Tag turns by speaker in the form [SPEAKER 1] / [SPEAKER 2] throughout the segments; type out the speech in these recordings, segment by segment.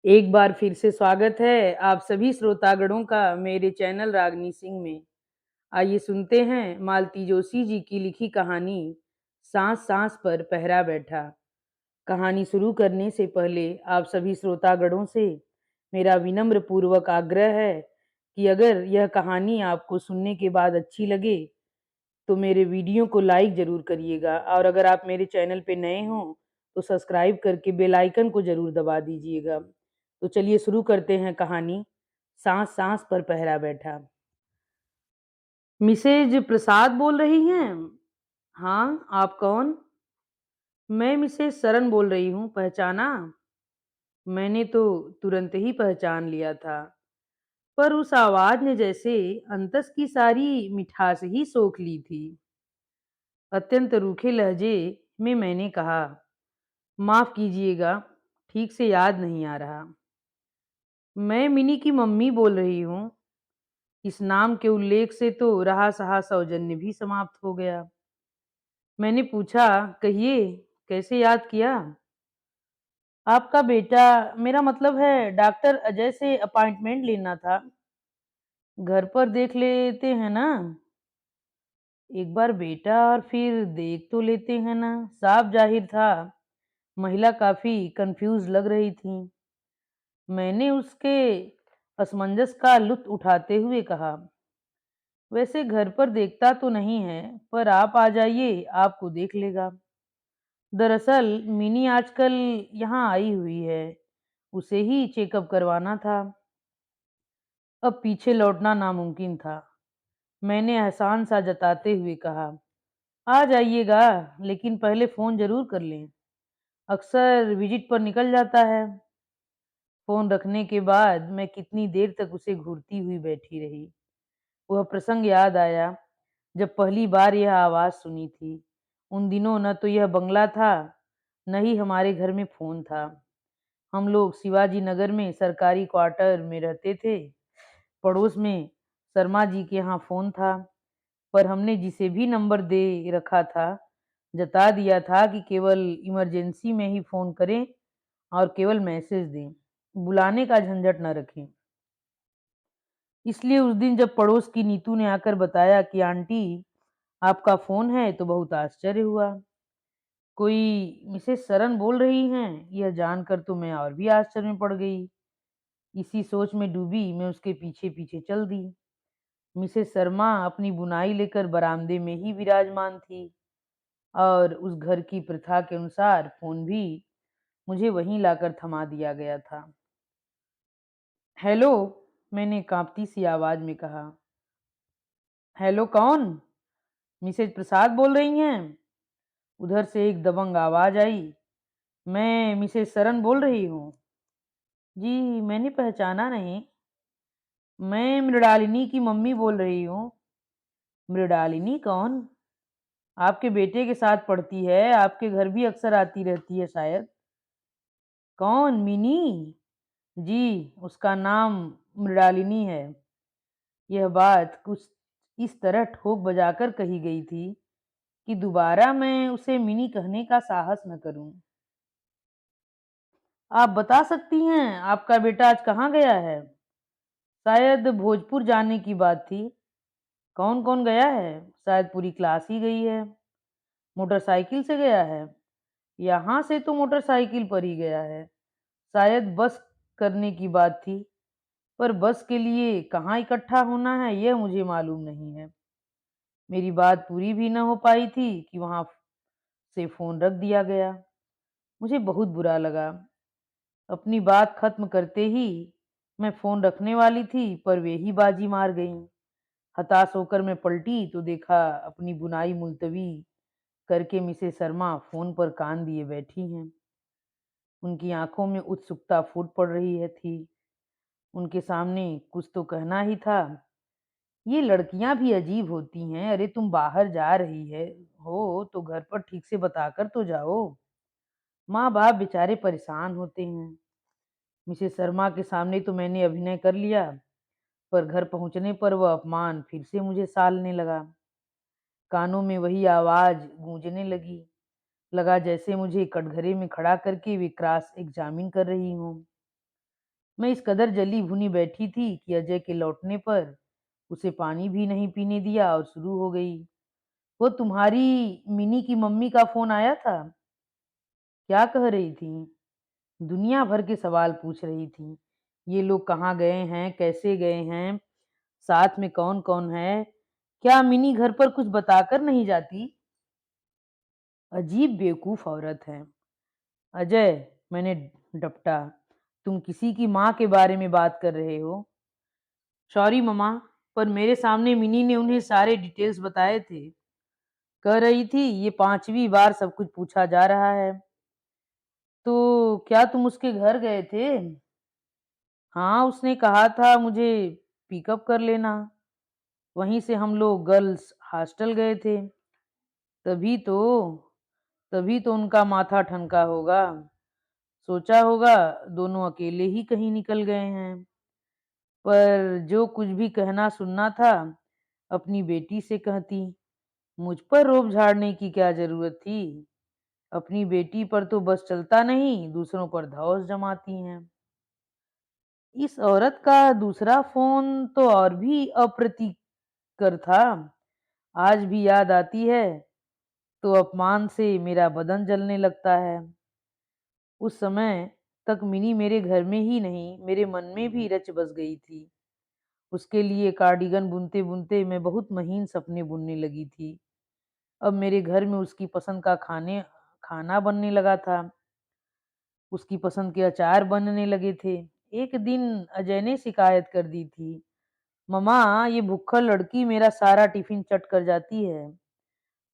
[SPEAKER 1] एक बार फिर से स्वागत है आप सभी श्रोतागणों का मेरे चैनल रागनी सिंह में। आइए सुनते हैं मालती जोशी जी की लिखी कहानी सांस सांस पर पहरा बैठा। कहानी शुरू करने से पहले आप सभी श्रोतागणों से मेरा विनम्र पूर्वक आग्रह है कि अगर यह कहानी आपको सुनने के बाद अच्छी लगे तो मेरे वीडियो को लाइक ज़रूर करिएगा और अगर आप मेरे चैनल पे नए हों तो सब्सक्राइब करके बेल आइकन को ज़रूर दबा दीजिएगा। तो चलिए शुरू करते हैं कहानी सांस सांस पर पहरा बैठा। मिसेज प्रसाद बोल रही हैं? हाँ, आप कौन? मैं मिसेज सरन बोल रही हूँ, पहचाना? मैंने तो तुरंत ही पहचान लिया था, पर उस आवाज़ ने जैसे अंतस की सारी मिठास ही सोख ली थी। अत्यंत रूखे लहजे में मैंने कहा, माफ़ कीजिएगा, ठीक से याद नहीं आ रहा। मैं मिनी की मम्मी बोल रही हूँ। इस नाम के उल्लेख से तो रहा-सहा सौजन्य भी समाप्त हो गया। मैंने पूछा, कहिए, कैसे याद किया? आपका बेटा, मेरा मतलब है डॉक्टर अजय से अपॉइंटमेंट लेना था। घर पर देख लेते हैं ना? एक बार बेटा और फिर देख तो लेते हैं ना? साफ जाहिर था, महिला काफ़ी कन्फ्यूज़ लग रही थी। मैंने उसके असमंजस का लुत्फ़ उठाते हुए कहा, वैसे घर पर देखता तो नहीं है, पर आप आ जाइए, आपको देख लेगा। दरअसल मिनी आजकल यहाँ आई हुई है, उसे ही चेकअप करवाना था। अब पीछे लौटना नामुमकिन था। मैंने एहसान सा जताते हुए कहा, आ जाइएगा, लेकिन पहले फ़ोन ज़रूर कर लें। अक्सर विजिट पर निकल जाता है। फ़ोन रखने के बाद मैं कितनी देर तक उसे घूरती हुई बैठी रही। वह प्रसंग याद आया जब पहली बार यह आवाज़ सुनी थी। उन दिनों न तो यह बंगला था, न ही हमारे घर में फ़ोन था। हम लोग शिवाजी नगर में सरकारी क्वार्टर में रहते थे। पड़ोस में शर्मा जी के यहाँ फ़ोन था, पर हमने जिसे भी नंबर दे रखा था, जता दिया था कि केवल इमरजेंसी में ही फ़ोन करें और केवल मैसेज दें, बुलाने का झंझट न रखें। इसलिए उस दिन जब पड़ोस की नीतू ने आकर बताया कि आंटी आपका फ़ोन है, तो बहुत आश्चर्य हुआ। कोई मिसेस सरन बोल रही हैं, यह जानकर तो मैं और भी आश्चर्य में पड़ गई। इसी सोच में डूबी मैं उसके पीछे-पीछे चल दी। मिसेस शर्मा अपनी बुनाई लेकर बरामदे में ही विराजमान थी और उस घर की प्रथा के अनुसार फ़ोन भी मुझे वहीं लाकर थमा दिया गया था। हेलो, मैंने काँपती सी आवाज़ में कहा। हेलो कौन? मिसेज प्रसाद बोल रही हैं? उधर से एक दबंग आवाज़ आई। मैं मिसेस सरन बोल रही हूँ। जी, मैंने पहचाना नहीं। मैं मृणालिनी की मम्मी बोल रही हूँ। मृणालिनी कौन? आपके बेटे के साथ पढ़ती है, आपके घर भी अक्सर आती रहती है शायद। कौन, मिनी? जी, उसका नाम मृणालिनी है। यह बात कुछ इस तरह ठोक बजाकर कही गई थी कि दोबारा मैं उसे मिनी कहने का साहस न करूं। आप बता सकती हैं आपका बेटा आज कहाँ गया है? शायद भोजपुर जाने की बात थी। कौन-कौन गया है? शायद पूरी क्लास ही गई है। मोटरसाइकिल से गया है? यहाँ से तो मोटरसाइकिल पर ही गया है। शायद बस करने की बात थी, पर बस के लिए कहाँ इकट्ठा होना है यह मुझे मालूम नहीं है। मेरी बात पूरी भी न हो पाई थी कि वहाँ से फ़ोन रख दिया गया। मुझे बहुत बुरा लगा। अपनी बात खत्म करते ही मैं फ़ोन रखने वाली थी, पर वे ही बाजी मार गईं। हताश होकर मैं पलटी तो देखा अपनी बुनाई मुलतवी करके मिसेस शर्मा फ़ोन पर कान दिए बैठी हैं। उनकी आँखों में उत्सुकता फूट पड़ रही है थी। उनके सामने कुछ तो कहना ही था। ये लड़कियाँ भी अजीब होती हैं। अरे तुम बाहर जा रही है हो तो घर पर ठीक से बताकर तो जाओ। माँ-बाप बेचारे परेशान होते हैं। मिसेस शर्मा के सामने तो मैंने अभिनय कर लिया, पर घर पहुँचने पर वह अपमान फिर से मुझे सालने लगा। कानों में वही आवाज़ गूंजने लगी। लगा जैसे मुझे कटघरे में खड़ा करके वे क्रॉस एग्जामिन कर रही हों। मैं इस कदर जली-भुनी बैठी थी कि अजय के लौटने पर उसे पानी भी नहीं पीने दिया और शुरू हो गई। वो तुम्हारी मिनी की मम्मी का फ़ोन आया था? क्या कह रही थीं? दुनिया भर के सवाल पूछ रही थीं। ये लोग कहाँ गए हैं? कैसे गए हैं? साथ में कौन-कौन है? क्या मिनी घर पर कुछ बताकर नहीं जाती? अजीब बेवकूफ़ औरत है। अजय, मैंने डपटा, तुम किसी की माँ के बारे में बात कर रहे हो? सॉरी मम्मा, पर मेरे सामने मिनी ने उन्हें सारे डिटेल्स बताए थे। कह रही थी ये 5वीं बार सब कुछ पूछा जा रहा है। तो क्या तुम उसके घर गए थे? हाँ, उसने कहा था मुझे पिकअप कर लेना। वहीं से हम लोग गर्ल्स हॉस्टल गए थे। तभी तो तभी तो उनका माथा ठनका होगा। सोचा होगा दोनों अकेले ही कहीं निकल गए हैं। पर जो कुछ भी कहना सुनना था, अपनी बेटी से कहती। मुझ पर रोब झाड़ने की क्या जरूरत थी? अपनी बेटी पर तो बस चलता नहीं, दूसरों पर धौंस जमाती हैं। इस औरत का दूसरा फोन तो और भी अप्रीतिकर था। आज भी याद आती है तो अपमान से मेरा बदन जलने लगता है। उस समय तक मिनी मेरे घर में ही नहीं, मेरे मन में भी रच बस गई थी। उसके लिए कार्डिगन बुनते-बुनते मैं बहुत महीन सपने बुनने लगी थी। अब मेरे घर में उसकी पसंद का खाना बनने लगा था। उसकी पसंद के अचार बनने लगे थे। एक दिन अजय ने शिकायत कर दी थी, मम्मा ये भुक्खड़ लड़की मेरा सारा टिफिन चट कर जाती है।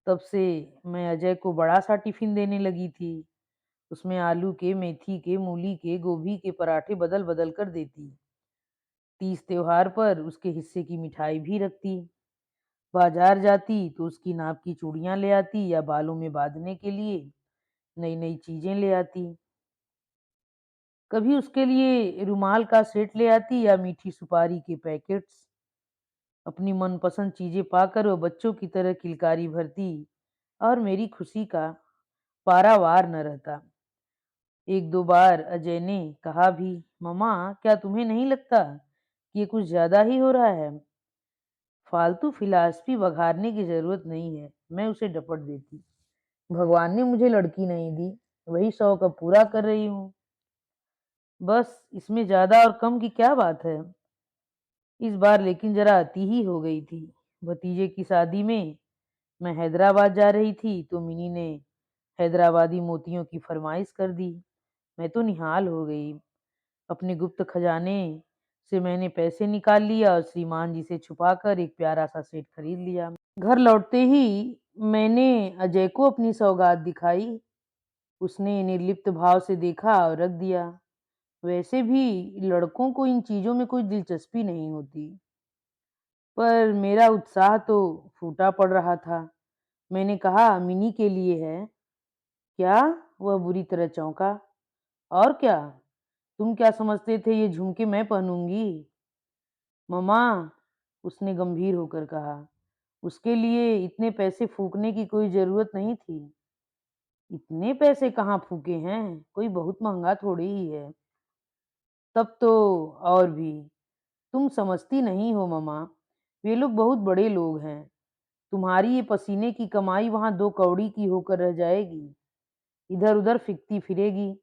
[SPEAKER 1] तब से मैं अजय को बड़ा सा टिफिन देने लगी थी। उसमें आलू के, मेथी के, मूली के, गोभी के पराठे बदल बदल कर देती। तीज त्योहार पर उसके हिस्से की मिठाई भी रखती। बाजार जाती तो उसकी नाप की चूड़ियां ले आती या बालों में बांधने के लिए नई नई चीजें ले आती। कभी उसके लिए रुमाल का सेट ले आती या मीठी सुपारी के पैकेट्स। अपनी मनपसंद चीजें पाकर वो बच्चों की तरह किलकारी भरती और मेरी खुशी का पारावार न रहता। एक दो बार अजय ने कहा भी, मम्मा क्या तुम्हें नहीं लगता कि ये कुछ ज्यादा ही हो रहा है? फालतू फिलॉसफी बघाड़ने की जरूरत नहीं है, मैं उसे डपट देती। भगवान ने मुझे लड़की नहीं दी, वही शौक अब पूरा कर रही हूँ। बस इसमें ज्यादा और कम की क्या बात है? इस बार लेकिन जरा अति ही हो गई थी। भतीजे की शादी में मैं हैदराबाद जा रही थी तो मिनी ने हैदराबादी मोतियों की फरमाइश कर दी। मैं तो निहाल हो गई। अपने गुप्त खजाने से मैंने पैसे निकाल लिया और श्रीमान जी से छुपाकर एक प्यारा सा सेट खरीद लिया। घर लौटते ही मैंने अजय को अपनी सौगात दिखाई। उसने निर्लिप्त भाव से देखा और रख दिया। वैसे भी लड़कों को इन चीजों में कोई दिलचस्पी नहीं होती। पर मेरा उत्साह तो फूटा पड़ रहा था। मैंने कहा मिनी के लिए है। क्या? वह बुरी तरह चौंका। और क्या? तुम क्या समझते थे ये झुमके मैं पहनूंगी? मम्मा, उसने गंभीर होकर कहा, उसके लिए इतने पैसे फूकने की कोई जरूरत नहीं थी। इतने पैसे कहाँ फूके हैं? कोई बहुत महंगा थोड़ी ही है। तब तो और भी। तुम समझती नहीं हो मम्मा, वे लोग बहुत बड़े लोग हैं। तुम्हारी ये पसीने की कमाई वहां 2 कौड़ी की होकर रह जाएगी, इधर उधर फिरती फिरेगी।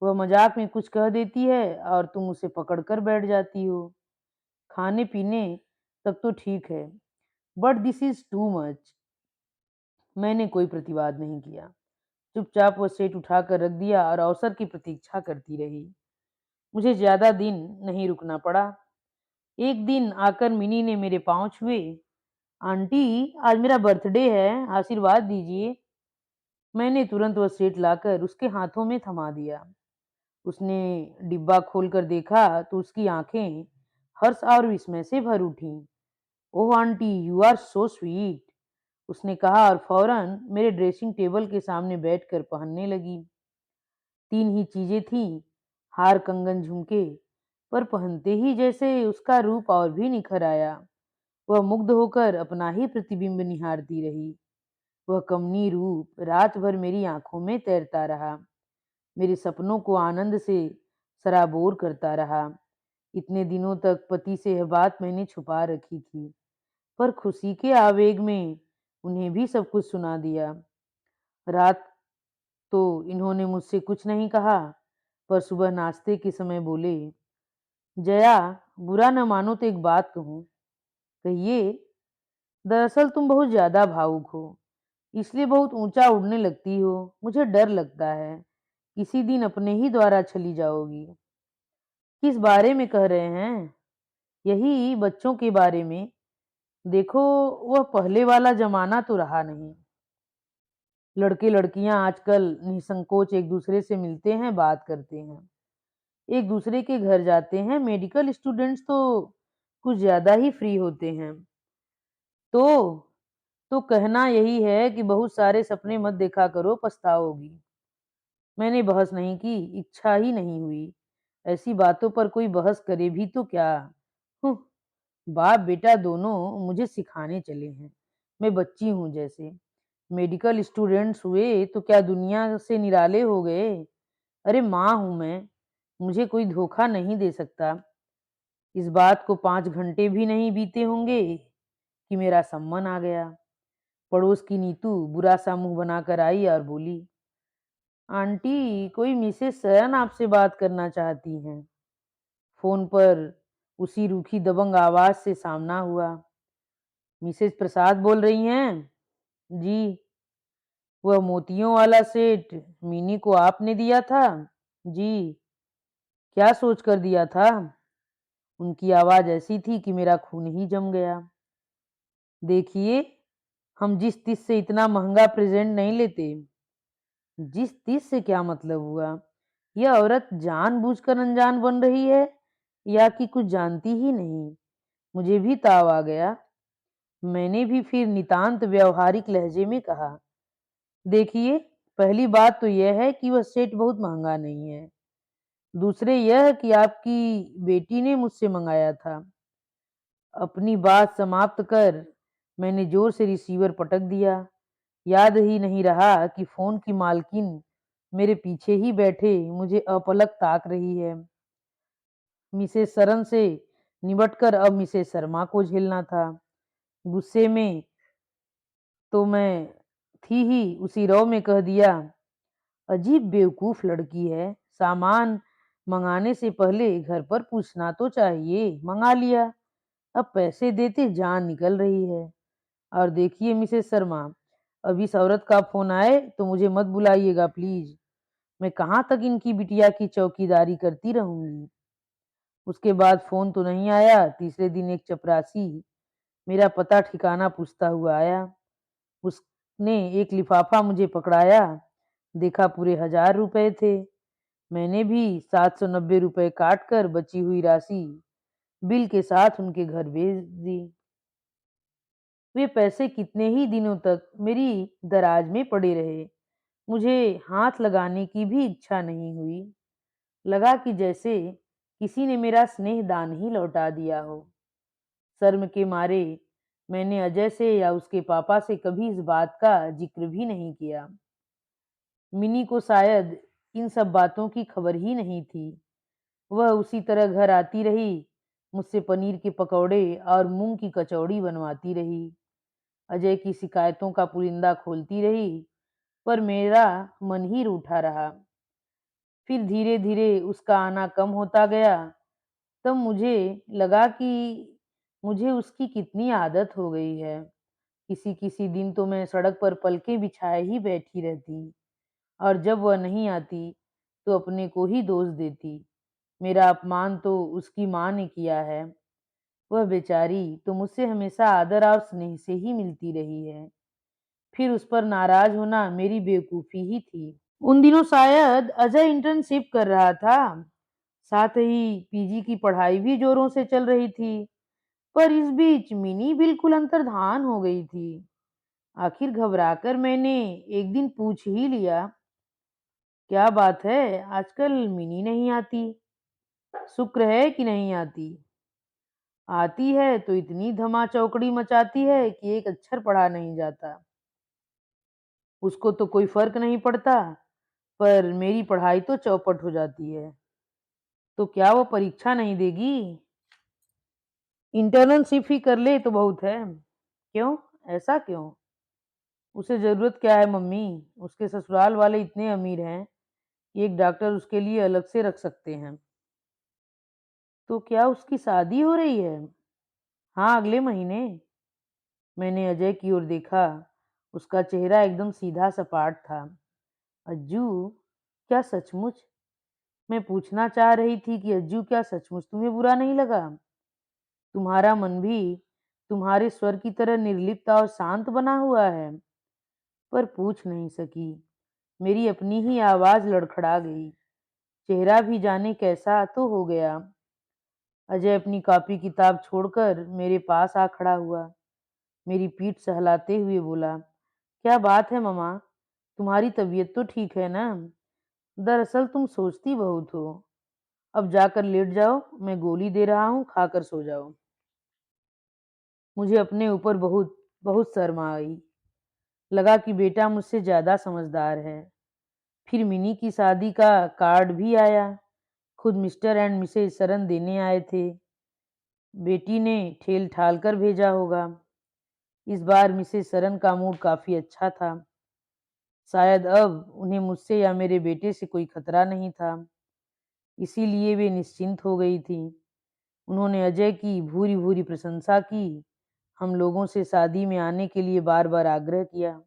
[SPEAKER 1] वह मजाक में कुछ कह देती है और तुम उसे पकड़कर बैठ जाती हो। खाने पीने तक तो ठीक है, but this is too much. मैंने कोई प्रतिवाद नहीं किया। चुपचाप वह सेट उठाकर रख दिया और अवसर की प्रतीक्षा करती रही। मुझे ज्यादा दिन नहीं रुकना पड़ा। एक दिन आकर मिनी ने मेरे पांव छुए। आंटी, आज मेरा बर्थडे है, आशीर्वाद दीजिए। मैंने तुरंत वह सेट लाकर उसके हाथों में थमा दिया। उसने डिब्बा खोलकर देखा तो उसकी आंखें हर्ष और विस्मय से भर उठीं। Oh aunty, you are so sweet, उसने कहा और फौरन मेरे ड्रेसिंग टेबल के सामने बैठकर पहनने लगी। 3 ही चीजें थीं, हार, कंगन, झुमके, पर पहनते ही जैसे उसका रूप और भी निखर आया। वह मुग्ध होकर अपना ही प्रतिबिंब निहारती रही। वह कमनीय रूप रात भर मेरी आंखों में तैरता रहा। मेरे सपनों को आनंद से सराबोर करता रहा। इतने दिनों तक पति से यह बात मैंने छुपा रखी थी, पर खुशी के आवेग में उन्हें भी सब कुछ सुना दिया। रात तो इन्होंने मुझसे कुछ नहीं कहा, पर सुबह नाश्ते के समय बोले, जया, बुरा न मानो तो एक बात कहूँ। कहिए। दरअसल तुम बहुत ज्यादा भावुक हो, इसलिए बहुत ऊंचा उड़ने लगती हो। मुझे डर लगता है किसी दिन अपने ही द्वारा चली जाओगी। किस बारे में कह रहे हैं? यही बच्चों के बारे में। देखो, वह पहले वाला जमाना तो रहा नहीं। लड़के लड़कियां आजकल निसंकोच एक दूसरे से मिलते हैं, बात करते हैं, एक दूसरे के घर जाते हैं। मेडिकल स्टूडेंट्स तो कुछ ज्यादा ही फ्री होते हैं। तो कहना यही है कि बहुत सारे सपने मत देखा करो, पछताओगी। मैंने बहस नहीं की, इच्छा ही नहीं हुई। ऐसी बातों पर कोई बहस करे भी तो क्या। हुँ, बाप बेटा दोनों मुझे सिखाने चले हैं। मैं बच्ची हूँ जैसे। मेडिकल स्टूडेंट्स हुए तो क्या दुनिया से निराले हो गए? अरे माँ हूँ मैं, मुझे कोई धोखा नहीं दे सकता। इस बात को 5 घंटे भी नहीं बीते होंगे कि मेरा सम्मन आ गया। पड़ोस की नीतू बुरा सा मुंह बनाकर आई और बोली, आंटी, कोई मिसेस सरन आपसे बात करना चाहती हैं। फोन पर उसी रूखी दबंग आवाज से सामना हुआ। मिसेस प्रसाद बोल रही हैं? जी। वह मोतियों वाला सेट मिनी को आपने दिया था? जी। क्या सोच कर दिया था? उनकी आवाज ऐसी थी कि मेरा खून ही जम गया। देखिए, हम जिस तीस से इतना महंगा प्रेजेंट नहीं लेते। जिस तीस से क्या मतलब हुआ? यह औरत जानबूझकर अनजान बन रही है या कि कुछ जानती ही नहीं? मुझे भी ताव आ गया। मैंने भी फिर नितांत व्यावहारिक लहजे में कहा, देखिए, पहली बात तो यह है कि वह सेट बहुत महंगा नहीं है। दूसरे यह कि आपकी बेटी ने मुझसे मंगाया था। अपनी बात समाप्त कर मैंने जोर से रिसीवर पटक दिया। याद ही नहीं रहा कि फोन की मालकिन मेरे पीछे ही बैठे मुझे अपलक ताक रही है। मिसेस सरन से निबटकर अब मिसेस शर्मा को झेलना था। गुस्से में तो मैं थी ही, उसी रव में कह दिया, अजीब बेवकूफ लड़की है। सामान मंगाने से पहले घर पर पूछना तो चाहिए। मंगा लिया, अब पैसे देते जान निकल रही है। और देखिए मिसेस शर्मा, अब इस औरत का फोन आए तो मुझे मत बुलाइएगा प्लीज। मैं कहाँ तक इनकी बिटिया की चौकीदारी करती रहूंगी। उसके बाद फोन तो नहीं आया। तीसरे दिन एक चपरासी मेरा पता ठिकाना पूछता हुआ आया। उसने एक लिफाफा मुझे पकड़ाया। देखा पूरे 1000 रुपए थे। मैंने भी 790 रुपए काट कर बची हुई राशि बिल के साथ उनके घर भेज दी। वे पैसे कितने ही दिनों तक मेरी दराज में पड़े रहे। मुझे हाथ लगाने की भी इच्छा नहीं हुई। लगा कि जैसे किसी ने मेरा स्नेह दान ही लौटा दिया हो। शर्म के मारे मैंने अजय से या उसके पापा से कभी इस बात का जिक्र भी नहीं किया। मिनी को शायद इन सब बातों की खबर ही नहीं थी। वह उसी तरह घर आती रही, मुझसे पनीर के पकौड़े और मूंग की कचौड़ी बनवाती रही। अजय की शिकायतों का पुलिंदा खोलती रही, पर मेरा मन ही रूठा रहा। फिर धीरे धीरे उसका आना कम होता गया। तब मुझे लगा कि मुझे उसकी कितनी आदत हो गई है। किसी किसी दिन तो मैं सड़क पर पलके बिछाए ही बैठी रहती, और जब वह नहीं आती तो अपने को ही दोष देती। मेरा अपमान तो उसकी माँ ने किया है। वह बेचारी तो मुझसे हमेशा आदर और स्नेह से ही मिलती रही है। फिर उस पर नाराज होना मेरी बेवकूफी ही थी। उन दिनों शायद अजय इंटर्नशिप कर रहा था, साथ ही पीजी की पढ़ाई भी जोरों से चल रही थी। पर इस बीच मिनी बिल्कुल अंतर्धान हो गई थी। आखिर घबराकर मैंने एक दिन पूछ ही लिया, क्या बात है, आजकल मिनी नहीं आती? शुक्र है कि नहीं आती। आती है तो इतनी धमा चौकड़ी मचाती है कि एक अक्षर पढ़ा नहीं जाता। उसको तो कोई फर्क नहीं पड़ता, पर मेरी पढ़ाई तो चौपट हो जाती है। तो क्या वो परीक्षा नहीं देगी? इंटर्नशिप ही कर ले तो बहुत है। क्यों? ऐसा क्यों? उसे ज़रूरत क्या है मम्मी? उसके ससुराल वाले इतने अमीर हैं कि एक डॉक्टर उसके लिए अलग से रख सकते हैं। तो क्या उसकी शादी हो रही है? हाँ, अगले महीने। मैंने अजय की ओर देखा। उसका चेहरा एकदम सीधा सपाट था। अज्जू, क्या सचमुच? मैं पूछना चाह रही थी कि अज्जू क्या सचमुच तुम्हें बुरा नहीं लगा? तुम्हारा मन भी तुम्हारे स्वर की तरह निर्लिप्त और शांत बना हुआ है। पर पूछ नहीं सकी। मेरी अपनी ही आवाज लड़खड़ा गई। चेहरा भी जाने कैसा तो हो गया। अजय अपनी कॉपी किताब छोड़कर मेरे पास आ खड़ा हुआ। मेरी पीठ सहलाते हुए बोला, क्या बात है ममा? तुम्हारी तबीयत तो ठीक है ना? दरअसल तुम सोचती बहुत हो। अब जाकर लेट जाओ, मैं गोली दे रहा हूँ, खाकर सो जाओ। मुझे अपने ऊपर बहुत बहुत शर्म आई। लगा कि बेटा मुझसे ज्यादा समझदार है। फिर मिनी की शादी का कार्ड भी आया। खुद मिस्टर एंड मिसेज सरन देने आए थे। बेटी ने ठेल ठाल कर भेजा होगा। इस बार मिसेज सरन का मूड काफी अच्छा था। शायद अब उन्हें मुझसे या मेरे बेटे से कोई खतरा नहीं था, इसीलिए वे निश्चिंत हो गई थी। उन्होंने अजय की भूरी भूरी प्रशंसा की। हम लोगों से शादी में आने के लिए बार बार आग्रह किया।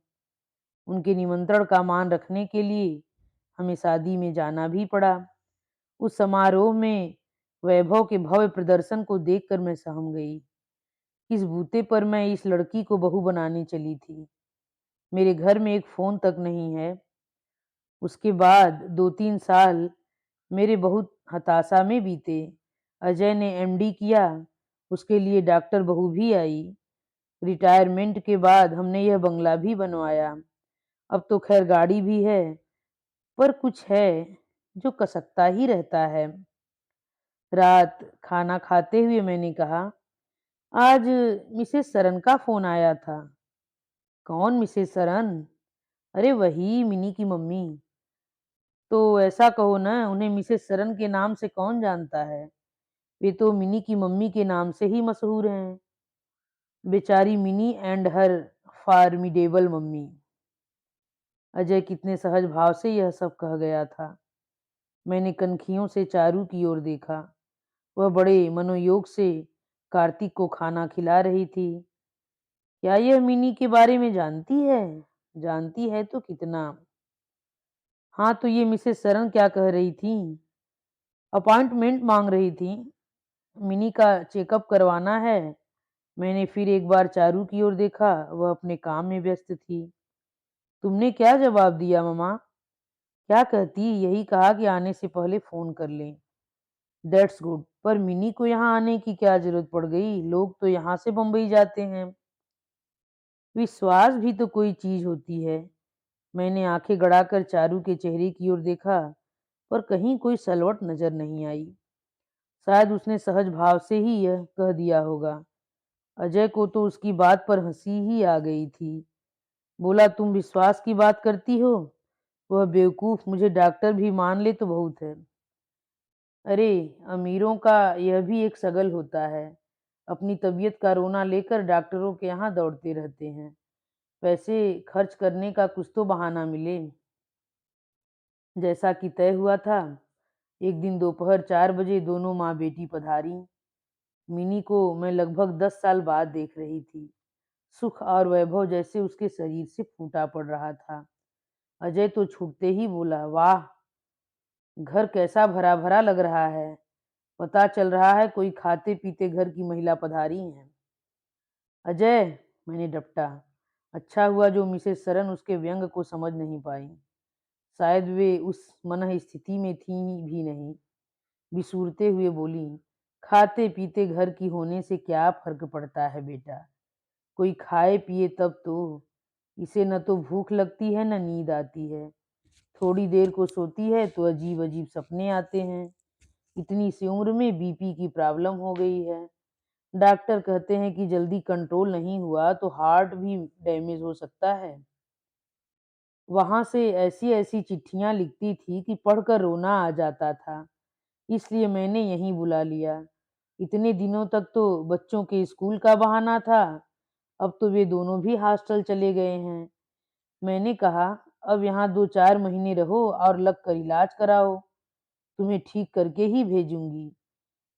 [SPEAKER 1] उनके निमंत्रण का मान रखने के लिए हमें शादी में जाना भी पड़ा। उस समारोह में वैभव के भव्य प्रदर्शन को देखकर मैं सहम गई। किस बूते पर मैं इस लड़की को बहू बनाने चली थी। मेरे घर में एक फोन तक नहीं है। उसके बाद 2-3 साल मेरे बहुत हताशा में बीते। अजय ने एमडी किया। उसके लिए डॉक्टर बहू भी आई। रिटायरमेंट के बाद हमने यह बंगला भी बनवाया। अब तो खैर गाड़ी भी है, पर कुछ है जो कसकता ही रहता है। रात खाना खाते हुए मैंने कहा, आज मिसेस सरन का फोन आया था। कौन मिसेस सरन? अरे वही मिनी की मम्मी। तो ऐसा कहो ना, उन्हें मिसेस सरन के नाम से कौन जानता है? वे तो मिनी की मम्मी के नाम से ही मशहूर हैं। बेचारी mini and her formidable mummy. Ajay कितने सहज भाव से यह सब कह गया था। मैंने कनखियों से चारू की ओर देखा। वह बड़े मनोयोग से कार्तिक को खाना खिला रही थी। क्या यह मिनी के बारे में जानती है? जानती है तो कितना। हाँ, तो ये मिसेस सरन क्या कह रही थी? अपॉइंटमेंट मांग रही थी। मिनी का चेकअप करवाना है। मैंने फिर एक बार चारू की ओर देखा। वह अपने काम में व्यस्त थी। तुमने क्या जवाब दिया ममा? क्या कहती? यही कहा कि आने से पहले फोन कर लें। That's good. पर मिनी को यहाँ आने की क्या जरूरत पड़ गई? लोग तो यहाँ से बम्बई जाते हैं। विश्वास भी तो कोई चीज होती है। मैंने आंखें गड़ाकर चारू के चेहरे की ओर देखा, पर कहीं कोई सलवट नजर नहीं आई। शायद उसने सहज भाव से ही यह कह दिया होगा। अजय को तो उसकी बात पर हंसी ही आ गई थी। बोला, तुम विश्वास की बात करती हो? वह बेवकूफ मुझे डॉक्टर भी मान ले तो बहुत है। अरे, अमीरों का यह भी एक शगल होता है। अपनी तबीयत का रोना लेकर डॉक्टरों के यहाँ दौड़ते रहते हैं। पैसे खर्च करने का कुछ तो बहाना मिले। जैसा कि तय हुआ था, एक दिन दोपहर 4 बजे दोनों माँ बेटी पधारी। मिनी को मैं लगभग 10 साल बाद देख रही थी। सुख और वैभव जैसे उसके शरीर से फूटा पड़ रहा था। अजय तो छूटते ही बोला, वाह, घर कैसा भरा भरा लग रहा है। पता चल रहा है कोई खाते पीते घर की महिला पधारी है। अजय, मैंने डपटा। अच्छा हुआ जो मिसेस सरन उसके व्यंग को समझ नहीं पाई। शायद वे उस मनः स्थिति में थी भी नहीं। बिसूरते हुए बोली, खाते पीते घर की होने से क्या फर्क पड़ता है बेटा? कोई खाए पिए तब तो। इसे न तो भूख लगती है न नींद आती है। थोड़ी देर को सोती है तो अजीब अजीब सपने आते हैं। इतनी सी उम्र में बीपी की प्रॉब्लम हो गई है। डॉक्टर कहते हैं कि जल्दी कंट्रोल नहीं हुआ तो हार्ट भी डैमेज हो सकता है। वहां से ऐसी ऐसी चिट्ठियां लिखती थी कि पढ़कर रोना आ जाता था। इसलिए मैंने यहीं बुला लिया। इतने दिनों तक तो बच्चों के स्कूल का बहाना था, अब तो वे दोनों भी हॉस्टल चले गए हैं। मैंने कहा, अब यहाँ 2-4 महीने रहो और लग कर इलाज कराओ, तुम्हें ठीक करके ही भेजूंगी।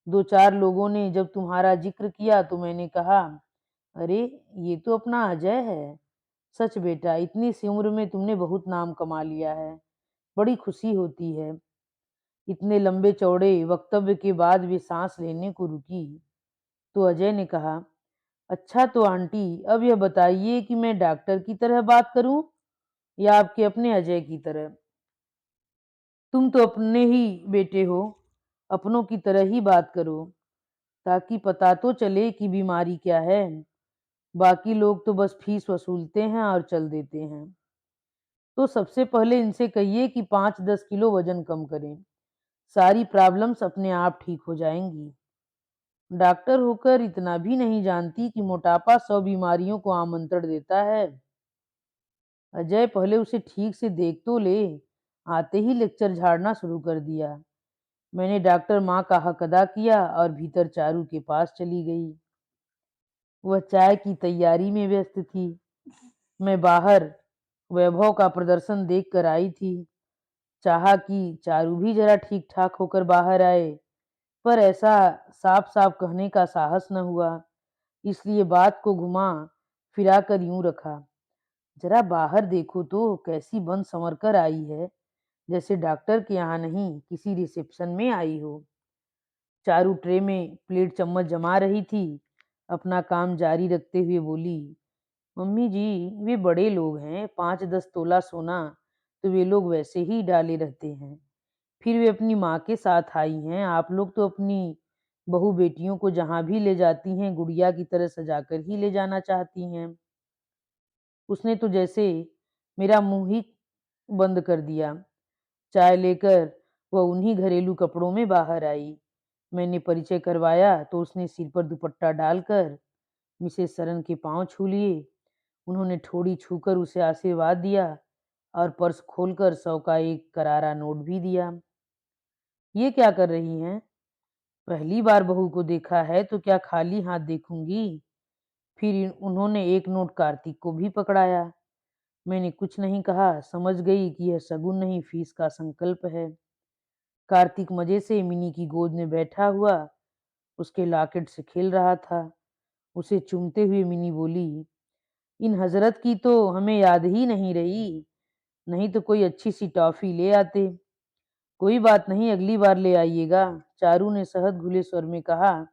[SPEAKER 1] 2-4 लोगों ने जब तुम्हारा जिक्र किया तो मैंने कहा, अरे ये तो अपना अजय है। सच बेटा, इतनी सी उम्र में तुमने बहुत नाम कमा लिया है, बड़ी खुशी होती है। इतने लंबे चौड़े वक्तव्य के बाद वे सांस लेने को रुकी तो अजय ने कहा, अच्छा तो आंटी, अब यह बताइए कि मैं डॉक्टर की तरह बात करूं या आपके अपने अजय की तरह? तुम तो अपने ही बेटे हो, अपनों की तरह ही बात करो, ताकि पता तो चले कि बीमारी क्या है। बाकी लोग तो बस फीस वसूलते हैं और चल देते हैं। तो सबसे पहले इनसे कहिए कि 5-10 किलो वजन कम करें, सारी प्रॉब्लम्स अपने आप ठीक हो जाएंगी। डॉक्टर होकर इतना भी नहीं जानती कि मोटापा 100 बीमारियों को आमंत्रण देता है। अजय पहले उसे ठीक से देख तो ले, आते ही लेक्चर झाड़ना शुरू कर दिया। मैंने डॉक्टर माँ का हक अदा किया और भीतर चारू के पास चली गई। वह चाय की तैयारी में व्यस्त थी। मैं बाहर वैभव का प्रदर्शन देख कर आई थी। चाहा कि चारू भी जरा ठीक ठाक होकर बाहर आए, पर ऐसा साफ साफ कहने का साहस न हुआ, इसलिए बात को घुमा फिरा कर यूं रखा, जरा बाहर देखो तो कैसी बन संवर कर आई है, जैसे डॉक्टर के यहाँ नहीं किसी रिसेप्शन में आई हो। चारू ट्रे में प्लेट चम्मच जमा रही थी, अपना काम जारी रखते हुए बोली, मम्मी जी, वे बड़े लोग हैं, 5-10 तोला सोना तो वे लोग वैसे ही डाले रहते हैं। फिर वे अपनी माँ के साथ आई हैं, आप लोग तो अपनी बहू बेटियों को जहाँ भी ले जाती हैं गुड़िया की तरह सजाकर ही ले जाना चाहती हैं। उसने तो जैसे मेरा मुंह ही बंद कर दिया। चाय लेकर वह उन्हीं घरेलू कपड़ों में बाहर आई। मैंने परिचय करवाया तो उसने सिर पर दुपट्टा डालकर मिसेस सरन के पांव छू लिए। उन्होंने ठोड़ी छूकर उसे आशीर्वाद दिया और पर्स खोलकर 100 का एक करारा नोट भी दिया। ये क्या कर रही हैं? पहली बार बहू को देखा है तो क्या खाली हाथ देखूंगी? फिर उन्होंने एक नोट कार्तिक को भी पकड़ाया। मैंने कुछ नहीं कहा, समझ गई कि यह शगुन नहीं फीस का संकल्प है। कार्तिक मजे से मिनी की गोद में बैठा हुआ उसके लॉकेट से खेल रहा था। उसे चूमते हुए मिनी बोली, इन हजरत की तो हमें याद ही नहीं रही, नहीं तो कोई अच्छी सी टॉफी ले आते। कोई बात नहीं, अगली बार ले आइएगा, चारू ने सहज घुले स्वर में कहा,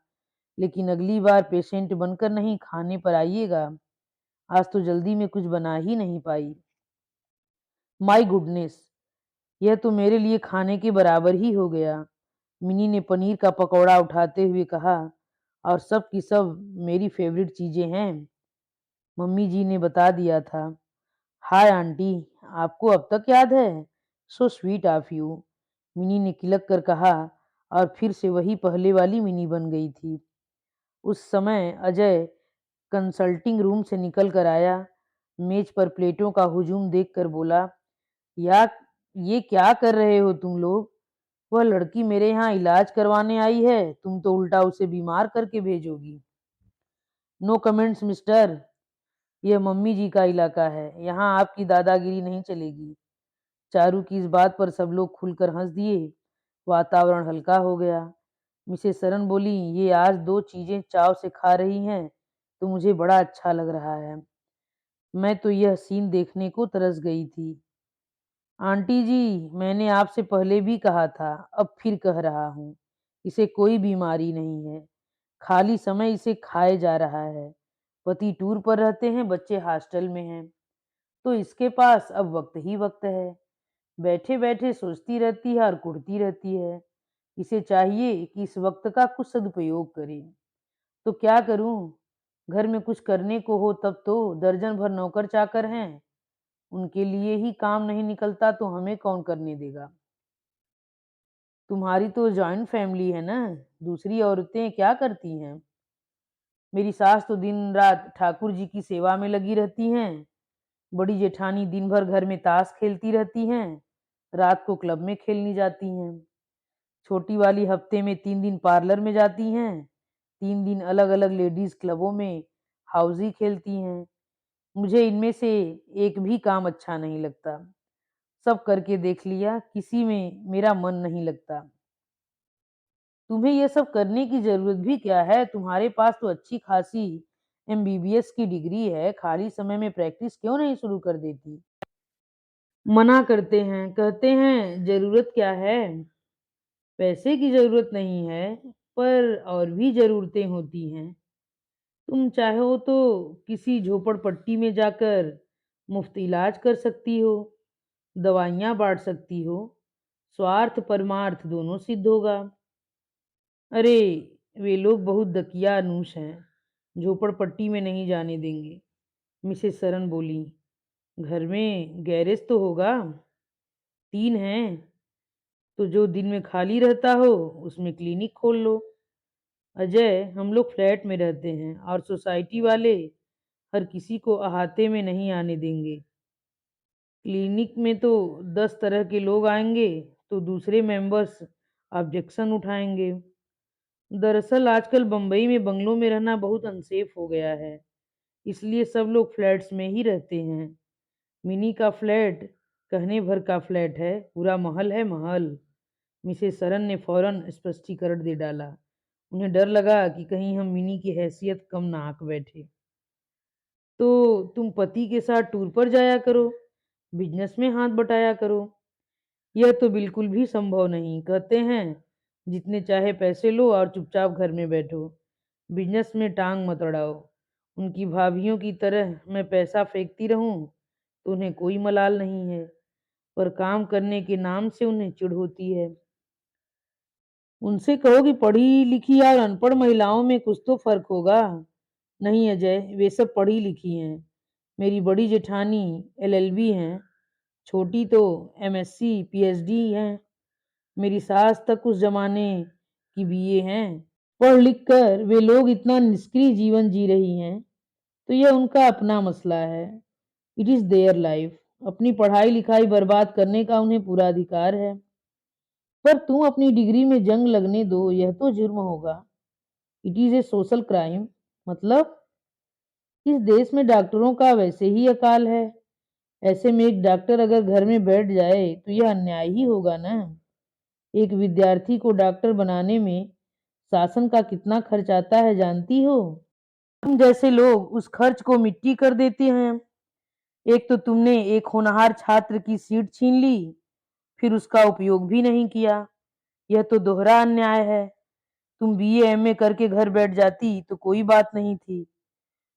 [SPEAKER 1] लेकिन अगली बार पेशेंट बनकर नहीं, खाने पर आइएगा। आज तो जल्दी में कुछ बना ही नहीं पाई। माय गुडनेस, यह तो मेरे लिए खाने के बराबर ही हो गया। मिनी ने पनीर का पकौड़ा उठाते हुए कहा, और सब की सब मेरी फेवरेट चीजें हैं, मम्मी जी ने बता दिया था। हाय आंटी, आपको अब तक याद है? So sweet of you, mini ने किलक कर कहा और फिर से वही पहले वाली मिनी बन गई थी। उस समय अजय कंसल्टिंग रूम से निकल कर आया। मेज पर प्लेटों का हुजूम देखकर बोला, या ये क्या कर रहे हो तुम लोग? वह लड़की मेरे यहाँ इलाज करवाने आई है, तुम तो उल्टा उसे बीमार करके भेजोगी। नो कमेंट्स मिस्टर, यह मम्मी जी का इलाका है, यहाँ आपकी दादागिरी नहीं चलेगी। चारू की इस बात पर सब लोग खुलकर हंस दिए। वातावरण हल्का हो गया। मिसेस सरन बोली, ये आज दो चीजें चाव से खा रही हैं तो मुझे बड़ा अच्छा लग रहा है। मैं तो यह सीन देखने को तरस गई थी। आंटी जी, मैंने आपसे पहले भी कहा था, अब फिर कह रहा हूँ, इसे कोई बीमारी नहीं है, खाली समय इसे खाए जा रहा है। पति टूर पर रहते हैं, बच्चे हॉस्टल में हैं, तो इसके पास अब वक्त ही वक्त है। बैठे बैठे सोचती रहती है और कुढ़ती रहती है। इसे चाहिए कि इस वक्त का कुछ सदुपयोग करे। तो क्या करूं? घर में कुछ करने को हो तब तो दर्जन भर नौकर चाकर हैं, उनके लिए ही काम नहीं निकलता तो हमें कौन करने देगा? तुम्हारी तो जॉइंट फैमिली है ना, दूसरी औरतें क्या करती हैं? मेरी सास तो दिन रात ठाकुर जी की सेवा में लगी रहती हैं। बड़ी जेठानी दिन भर घर में ताश खेलती रहती हैं, रात को क्लब में खेलने जाती हैं। छोटी वाली हफ्ते में 3 दिन पार्लर में जाती हैं, 3 दिन अलग-अलग लेडीज़ क्लबों में हाउज़ी खेलती हैं। मुझे इनमें से एक भी काम अच्छा नहीं लगता। सब करके देख लिया, किसी में मेरा मन नहीं लगता। तुम्हें ये सब करने की ज़रूरत भी क्या है? तुम्हारे पास तो अच्छी खासी एमबीबीएस की डिग्री है, खाली समय में प्रैक्टिस क्यों नहीं शुरू कर देती? मना करते हैं, कहते हैं ज़रूरत क्या है? पैसे की ज़रूरत नहीं है, पर और भी ज़रूरतें होती हैं। तुम चाहो तो किसी झोपड़पट्टी में जाकर मुफ्त इलाज कर सकती हो, दवाइयाँ बाँट सकती हो, स्वार्थ परमार्थ दोनों सिद्ध होगा। अरे! वे लोग बहुत दकियानूस हैं, झोपड़पट्टी में नहीं जाने देंगे। मिसेस सरन बोलीं, घर में गैरेज तो होगा? 3 हैं, तो जो दिन में खाली रहता हो, उसमें क्लिनिक खोल लो। अजय, हम लोग फ्लैट में रहते हैं और सोसाइटी वाले हर किसी को अहाते में नहीं आने देंगे। क्लिनिक में तो 10 तरह के लोग आएंगे, तो दूसरे मेंबर्स ऑब्जेक्शन उठाएंगे। दरअसल आजकल बम्बई में बंगलों में रहना बहुत अनसेफ हो गया है, इसलिए सब लोग फ्लैट्स में ही रहते हैं। मिनी का फ्लैट कहने भर का फ्लैट है, पूरा महल है महल। मिसेस सरन ने फौरन स्पष्टीकरण दे डाला। उन्हें डर लगा कि कहीं हम मिनी की हैसियत कम ना आंक बैठे। तो तुम पति के साथ टूर पर जाया करो, बिजनेस में हाथ बटाया करो। यह तो बिल्कुल भी संभव नहीं, कहते हैं जितने चाहे पैसे लो और चुपचाप घर में बैठो, बिजनेस में टांग मत अड़ाओ। उनकी भाभीियों की तरह मैं पैसा फेंकती रहूं तो उन्हें कोई मलाल नहीं है, पर काम करने के नाम से उन्हें चिढ़ होती है। उनसे कहो कि पढ़ी लिखी और अनपढ़ महिलाओं में कुछ तो फर्क होगा। नहीं अजय, वे सब पढ़ी लिखी हैं। मेरी बड़ी जेठानी एलएलबी हैं, छोटी तो एमएससी पीएचडी हैं, मेरी सास तक उस जमाने की बीए हैं। पढ़ लिख कर वे लोग इतना निष्क्रिय जीवन जी रही हैं, तो यह उनका अपना मसला है। It is their life. अपनी पढ़ाई लिखाई बर्बाद करने का उन्हें पूरा अधिकार है। पर तुम अपनी डिग्री में जंग लगने दो, यह तो जुर्म होगा। It is a social crime. मतलब इस देश में डॉक्टरों का वैसे ही अकाल है, ऐसे में एक डॉक्टर अगर घर में बैठ जाए तो यह अन्याय ही होगा ना। एक विद्यार्थी को डॉक्टर बनाने में शासन का कितना खर्च आता है जानती हो? तुम जैसे लोग उस खर्च को मिट्टी कर देते हैं। एक तो तुमने एक होनहार छात्र की सीट छीन ली, फिर उसका उपयोग भी नहीं किया। यह तो दोहरा अन्याय है। तुम बीए एमए करके घर बैठ जाती तो कोई बात नहीं थी,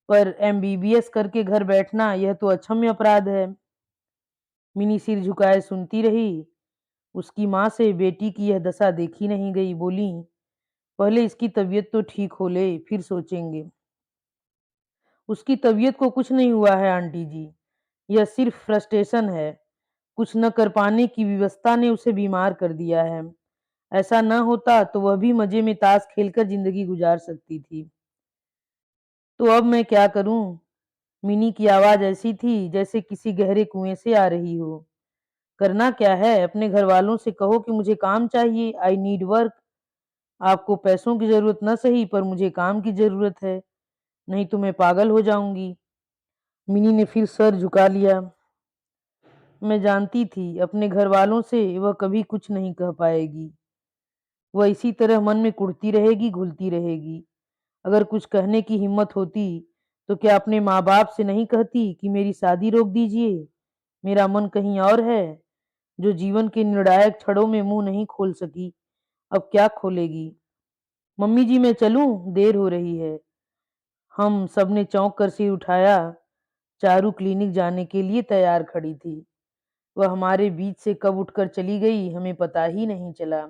[SPEAKER 1] पर एमबीबीएस करके घर बैठना यह तो अक्षम्य अपराध है। मिनी सिर झुकाए सुनती रही। उसकी माँ से बेटी की यह दशा देखी नहीं गई। बोली, पहले इसकी तबीयत तो ठीक हो ले, फिर सोचेंगे। उसकी तबीयत को कुछ नहीं हुआ है आंटी जी, यह सिर्फ फ्रस्ट्रेशन है। कुछ न कर पाने की विवशता ने उसे बीमार कर दिया है। ऐसा न होता तो वह भी मजे में ताश खेलकर जिंदगी गुजार सकती थी। तो अब मैं क्या करूं? मिनी की आवाज ऐसी थी जैसे किसी गहरे कुएं से आ रही हो। करना क्या है? अपने घर वालों से कहो कि मुझे काम चाहिए, आई नीड वर्क। आपको पैसों की जरूरत न सही, पर मुझे काम की जरूरत है, नहीं तो मैं पागल हो जाऊंगी। मिनी ने फिर सर झुका लिया। मैं जानती थी अपने घर वालों से वह कभी कुछ नहीं कह पाएगी। वह इसी तरह मन में कुढ़ती रहेगी, घुलती रहेगी। अगर कुछ कहने की हिम्मत होती तो क्या अपने माँ बाप से नहीं कहती कि मेरी शादी रोक दीजिए, मेरा मन कहीं और है। जो जीवन के निर्णायक क्षणों में मुंह नहीं खोल सकी, अब क्या खोलेगी? मम्मी जी, मैं चलूं, देर हो रही है। हम सबने चौंक कर सिर उठाया। चारू क्लिनिक जाने के लिए तैयार खड़ी थी। वह हमारे बीच से कब उठकर चली गई हमें पता ही नहीं चला।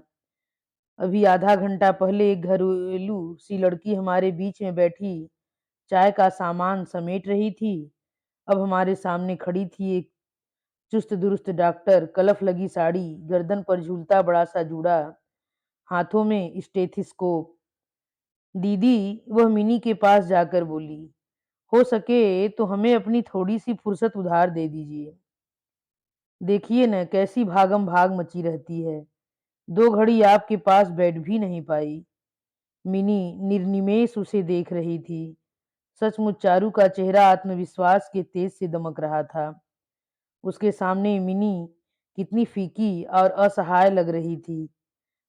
[SPEAKER 1] अभी आधा घंटा पहले एक घरेलू सी लड़की हमारे बीच में बैठी चाय का सामान समेट रही थी, अब हमारे सामने खड़ी थी एक चुस्त दुरुस्त डॉक्टर, कलफ लगी साड़ी, गर्दन पर झूलता बड़ा सा जूड़ा, हाथों में स्टेथिस्कोप। दीदी, वह मिनी के पास जाकर बोली, हो सके तो हमें अपनी थोड़ी सी फुर्सत उधार दे दीजिए। देखिए न कैसी भागम भाग मची रहती है। 2 घड़ी आपके पास बैठ भी नहीं पाई। मिनी निर्निमेष उसे देख रही थी। सचमुच चारू का चेहरा आत्मविश्वास के तेज से दमक रहा था। उसके सामने मिनी कितनी फीकी और असहाय लग रही थी।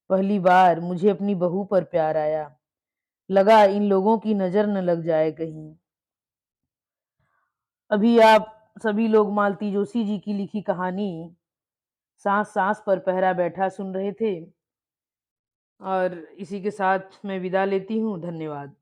[SPEAKER 1] पहली बार मुझे अपनी बहू पर प्यार आया। लगा इन लोगों की नज़र न लग जाए कहीं। अभी आप सभी लोग मालती जोशी जी की लिखी कहानी साँस-साँस पर पहरा बैठा सुन रहे थे और इसी के साथ मैं विदा लेती हूँ। धन्यवाद।